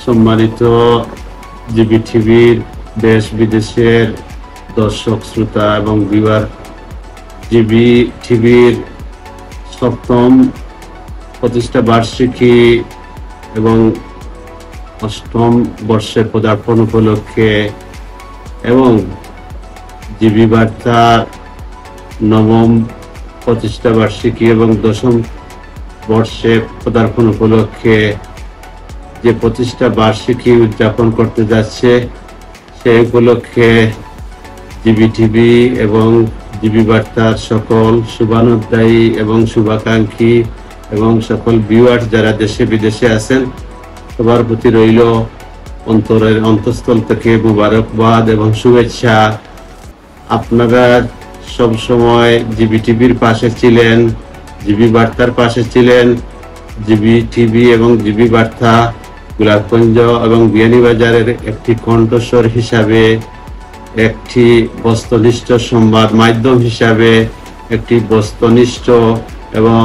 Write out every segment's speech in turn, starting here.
সম্মানিত জিবি টিভির দেশ বিদেশের দর্শক শ্রোতা এবং ভিউয়ার, জিবি টিভির সপ্তম প্রতিষ্ঠা বার্ষিকী এবং অষ্টম বর্ষে পদার্পণ উপলক্ষে এবং জিবি বার্তার নবম প্রতিষ্ঠা বার্ষিকী এবং দশম বর্ষে পদার্পণ উপলক্ষে যে প্রতিষ্ঠা বার্ষিকী উদযাপন করতে যাচ্ছে, সেই উপলক্ষে জিবি টিভি এবং জিবি বার্তার সকল শুভানুধ্যায়ী এবং শুভাকাঙ্ক্ষী এবং সকল ভিউয়ার্স যারা দেশে বিদেশে আছেন, সবার প্রতি রইল অন্তরের অন্তঃস্থল থেকে মুবারকবাদ এবং শুভেচ্ছা। আপনারা সব সময় জিবি টিভির পাশে ছিলেন, জিবি বার্তার পাশে ছিলেন। জিবি টিভি এবং জিবি বার্তা গোলাপগঞ্জ এবং বিয়ানীবাজারের একটি কণ্ঠস্বর হিসাবে, একটি বস্তুনিষ্ঠ সংবাদ মাধ্যম হিসাবে, একটি বস্তুনিষ্ঠ এবং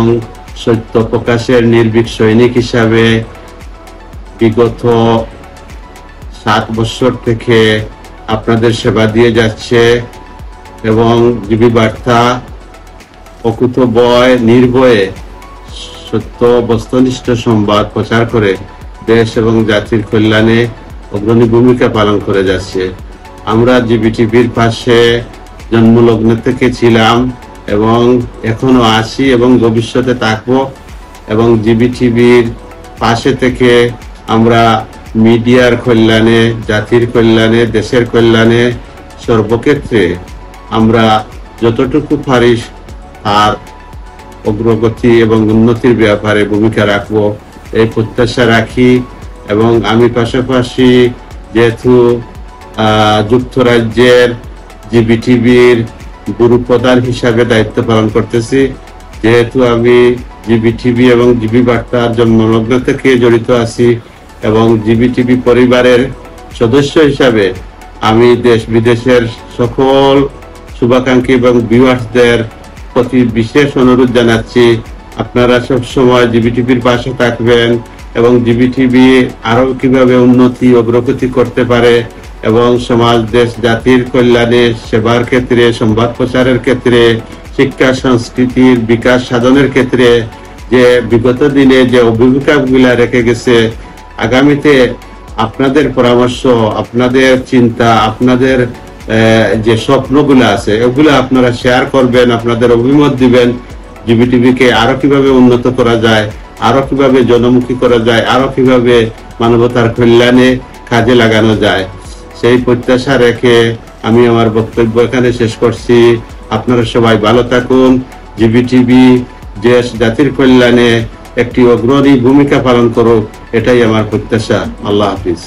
সত্য প্রকাশের নির্ভীক সৈনিক হিসাবে বিগত 7 বছর থেকে আপনাদের সেবা দিয়ে যাচ্ছে এবং জিবি বার্তা অকুতোভয় নির্ভয়ে সত্য বস্তুনিষ্ঠ সংবাদ প্রচার করে দেশ এবং জাতির কল্যাণে অগ্রণী ভূমিকা পালন করে যাচ্ছে। আমরা জিবি টিভির পাশে জন্মলগ্ন থেকে ছিলাম এবং এখনো আছি এবং ভবিষ্যতে থাকবো এবং জিবি টিভির পাশে থেকে আমরা মিডিয়ার কল্যাণে, জাতির কল্যাণে, দেশের কল্যাণে সর্বক্ষেত্রে আমরা যতটুকু পারি আর অগ্রগতি এবং উন্নতির ব্যাপারে ভূমিকা রাখবো, এই প্রত্যাশা রাখি। এবং আমি পাশাপাশি যেহেতু যুক্তরাজ্যের জিবি টিভির গুরু প্রধান হিসাবে দায়িত্ব পালন করতেছি, যেহেতু আমি জিবি টিভি এবং জিবি বার্তার জন্মলগ্ন থেকে জড়িত আছি এবং জিবি টিভি পরিবারের সদস্য হিসাবে আমি দেশ বিদেশের সকল শুভাকাঙ্ক্ষী এবং ভিউয়ার্সদের প্রতি বিশেষ অনুরোধ জানাচ্ছি, আপনারা সব সময় জিবি টিভির পাশে থাকবেন এবং জিবি টিভি আরো কিভাবে উন্নতি অগ্রগতি করতে পারে এবং সমাজ, দেশ, জাতির কল্যাণে, সেবার ক্ষেত্রে, সংবাদ প্রচারের ক্ষেত্রে, শিক্ষা সংস্কৃতির বিকাশ সাধনের ক্ষেত্রে যে বিগত দিনে যে অভিজ্ঞতাগুলা রেখে গেছে, আগামীতে আপনাদের পরামর্শ, আপনাদের চিন্তা, আপনাদের যে স্বপ্নগুলো আছে ওগুলো আপনারা শেয়ার করবেন, আপনাদের অভিমত দিবেন। জিবি টিভিকে আরো কিভাবে উন্নত করা যায়, আরো কিভাবে জনমুখী করা যায়, আরো কিভাবে মানবতার কল্যাণে কাজে লাগানো যায়, সেই প্রত্যাশা রেখে আমি আমার বক্তব্য এখানে শেষ করছি। আপনারা সবাই ভালো থাকুন। জিবি টিভি দেশ জাতির কল্যাণে একটি অগ্রণী ভূমিকা পালন করুক, এটাই আমার প্রত্যাশা। আল্লাহ হাফিজ।